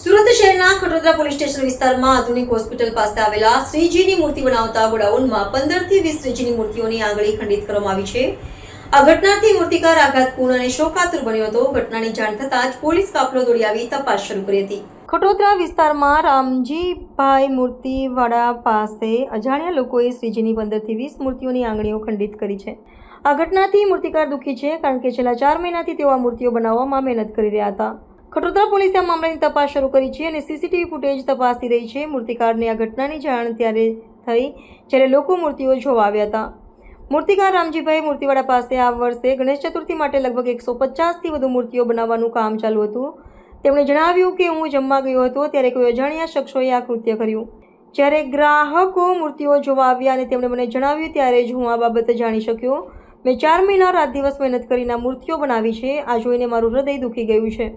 સુરત શહેરના Khatodara police station વિસ્તારમાં આધુનિક હોસ્પિટલ પાસે આવેલા શ્રીજીની મૂર્તિ બનાવતા ગોડાઉનમાં 15 થી 20 શ્રીજીની મૂર્તિઓની આંગળી ખંડિત કરવામાં આવી છે। આ ઘટનાથી મૂર્તિકાર આઘાતપૂર્ણ અને શોકાતુર બન્યો હતો। ઘટનાની જાણ થતાં જ પોલીસ કાફલો દોડી આવી તપાસ શરૂ કરી હતી। ખટોદરા વિસ્તારમાં રામજીભાઈ મૂર્તિવાડા પાસે અજાણ્યા લોકોએ શ્રીજીની 15 થી 20 મૂર્તિઓની આંગળીઓ ખંડિત કરી છે। આ ઘટનાથી મૂર્તિકાર દુઃખી છે, કારણ કે છેલ્લા 4 મહિનાથી તેઓ આ મૂર્તિઓ બનાવવામાં મહેનત કરી રહ્યા હતા। ખટોદરા પોલીસે આ મામલાની તપાસ શરૂ કરી છે અને સીસીટીવી ફૂટેજ તપાસી રહી છે। મૂર્તિકારને આ ઘટનાની જાણ ત્યારે થઈ જ્યારે લોકો મૂર્તિઓ જોવા આવ્યા હતા। મૂર્તિકાર રામજીભાઈ મૂર્તિવાડા પાસે આ વર્ષે ગણેશ ચતુર્થી માટે લગભગ 150થી વધુ મૂર્તિઓ બનાવવાનું કામ ચાલુ હતું। તેમણે જણાવ્યું કે હું જમવા ગયો હતો ત્યારે કોઈ અજાણ્યા શખ્સોએ આ કૃત્ય કર્યું। જ્યારે ગ્રાહકો મૂર્તિઓ જોવા આવ્યા અને તેમણે મને જણાવ્યું ત્યારે જ હું આ બાબતે જાણી શક્યો। મેં 4 મહિના રાત દિવસ મહેનત કરીને આ મૂર્તિઓ બનાવી છે। આ જોઈને મારું હૃદય દુખી ગયું છે।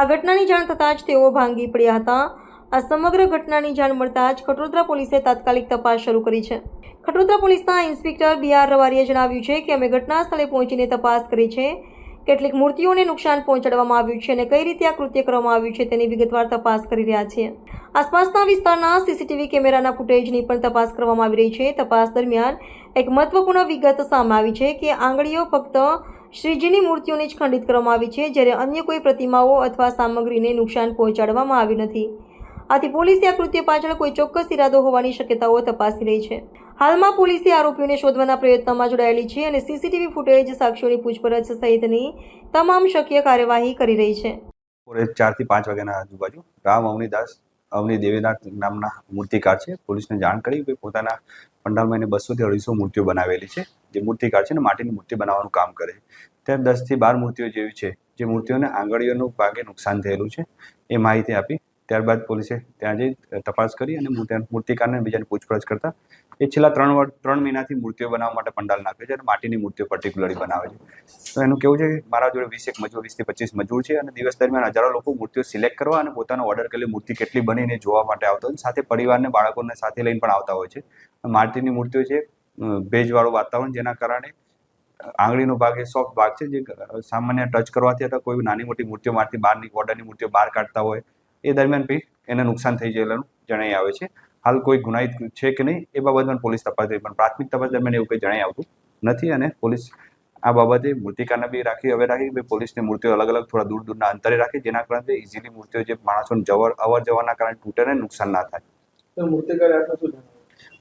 આ ઘટનાની જાણ થતાં જ તેઓ ભાંગી પડ્યા હતા। આ સમગ્ર ઘટનાની જાણ મળતા જ ખટોદરા પોલીસે તાત્કાલિક તપાસ શરૂ કરી છે। ખટોદરા પોલીસના ઇન્સ્પેક્ટર BR રવારીએ જણાવ્યું છે કે અમે ઘટના સ્થળે પહોંચીને તપાસ કરી છે। કેટલીક મૂર્તિઓને નુકસાન પહોંચાડવામાં આવ્યું છે અને કઈ રીતે આ કૃત્ય કરવામાં આવ્યું છે તેની વિગતવાર તપાસ કરી રહ્યા છીએ। આસપાસના વિસ્તારના સીસીટીવી કેમેરાના ફૂટેજની પણ તપાસ કરવામાં આવી રહી છે। તપાસ દરમિયાન એક મહત્વપૂર્ણ વિગત સામે આવી છે કે આંગળીઓ ફક્ત શ્રીજીની મૂર્તિઓની જ ખંડિત કરવામાં આવી છે, જ્યારે અન્ય કોઈ પ્રતિમાઓ અથવા સામગ્રીને નુકસાન પહોંચાડવામાં આવ્યું નથી। આથી પોલીસે આ કૃત્ય પાછળ કોઈ ચોક્કસ ઇરાદો હોવાની શક્યતાઓ તપાસી રહી છે। હાલમાં પોલીસે આરોપીઓને શોધવાના પ્રયત્નમાં જોડાયેલી છે અને સીસીટીવી ફૂટેજ, સાક્ષીઓની પૂછપરછ સહિતની તમામ શક્ય કાર્યવાહી કરી રહી છે। 4 થી 5 વાગ્યાના આજુબાજુ રામ અવની દેવીનાથ નામના મૂર્તિકાર છે। પોલીસને જાણ કરી કે પોતાના પંડાલમાં 200 થી 250 મૂર્તિઓ બનાવેલી છે। જે મૂર્તિકાર છે ને માટીની મૂર્તિ બનાવવાનું કામ કરે, ત્યારે 10 થી 12 મૂર્તિઓ જેવી છે જે મૂર્તિઓને આંગળીઓનું ભાગે નુકસાન થયેલું છે એ માહિતી આપી। ત્યારબાદ પોલીસે ત્યાં જઈ તપાસ કરી અને મૂર્તિકારને બીજાને પૂછપરછ કરતા એ છેલ્લા 3 મહિનાથી મૂર્તિઓ બનાવવા માટે પંડાલ નાખે છે અને માટીની મૂર્તિઓ પર્ટિક્યુલરલી બનાવે છે। તો એનું કેવું છે કે મારા જોડે 20 થી 25 મજૂર છે અને દિવસ દરમિયાન હજારો લોકો મૂર્તિઓ સિલેક્ટ કરવા અને પોતાનો ઓર્ડર કરેલી મૂર્તિ કેટલી બનીને જોવા માટે આવતા હોય, સાથે પરિવારને બાળકોને સાથે લઈને પણ આવતા હોય છે। માટીની મૂર્તિઓ છે ભેજવાળું વાતાવરણ, જેના કારણે આંગળીનો ભાગ એ સોફ્ટ ભાગ છે જે સામાન્ય ટચ કરવાથી અથવા કોઈ નાની મોટી મૂર્તિઓ મારથી બહારની ઓર્ડરની મૂર્તિઓ બહાર કાઢતા હોય એ દરમિયાન બી એને નુકસાન થઈ ગયેલું જણાઈ આવે છે। હાલ કોઈ ગુનાહિત છે કે નહીં એ બાબતમાં પોલીસ તપાસ કરી, પણ પ્રાથમિક તપાસ દરમિયાન એવું કંઈ જણાઈ આવતું નથી અને પોલીસ આ બાબતે મૂર્તિકારને બી રાખી પોલીસની મૂર્તિઓ અલગ અલગ થોડા દૂરના અંતરે રાખી, જેના કારણે ઇઝીલી મૂર્તિઓ જે માણસોને અવર જવરના કારણે તૂટે ને નુકસાન ના થાય।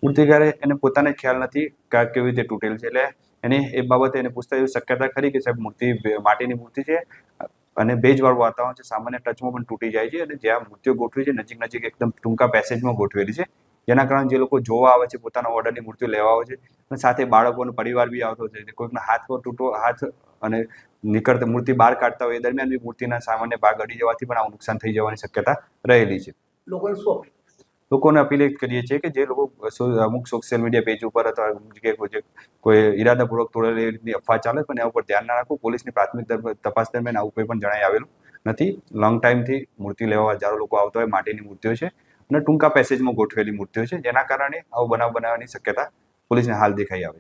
મૂર્તિકારે એને પોતાને ખ્યાલ નથી કે કેવી રીતે તૂટેલ છે, એટલે એને એ બાબતે એને પૂછતા એવી શક્યતા ખરી કે સાહેબ મૂર્તિ માટીની મૂર્તિ છે અને ભેજવાળું વાતાવરણ છે, સામાન્ય ટચમાં પણ તૂટી જાય છે અને જ્યાં મૂર્તિઓ ગોઠવી છે નજીક એકદમ ટૂંકા પેસેજમાં ગોઠવેલી છે, જેના કારણે જે લોકો જોવા આવે છે, પોતાના ઓર્ડરની મૂર્તિઓ લેવા આવે છે અને સાથે બાળકોનો પરિવાર બી આવતો હોય છે, કોઈકના હાથ અને નીકળતા મૂર્તિ બહાર કાઢતા હોય એ દરમિયાન બી મૂર્તિના સામાન્ય ભાગ અડી જવાથી પણ આવું નુકસાન થઈ જવાની શક્યતા રહેલી છે। લોકોને અપીલ કરીએ છીએ કે જે લોકો અમુક સોશિયલ મીડિયા પેજ ઉપર અથવા અમુક જગ્યાએ કોઈ ઈરાદાપૂર્વક તોડેલી એ રીતની અફવા ચાલે પણ એના ઉપર ધ્યાન ના રાખવું। પોલીસની પ્રાથમિક તપાસ દરમિયાન આવું કોઈ પણ જણાઈ આવેલું નથી। લોંગ ટાઈમથી મૂર્તિ લેવા હજારો લોકો આવતા હોય, માટીની મૂર્તિઓ છે અને ટૂંકા પેસેજમાં ગોઠવેલી મૂર્તિઓ છે, જેના કારણે આવો બનાવ બનાવવાની શક્યતા પોલીસને હાલ દેખાઈ આવે છે।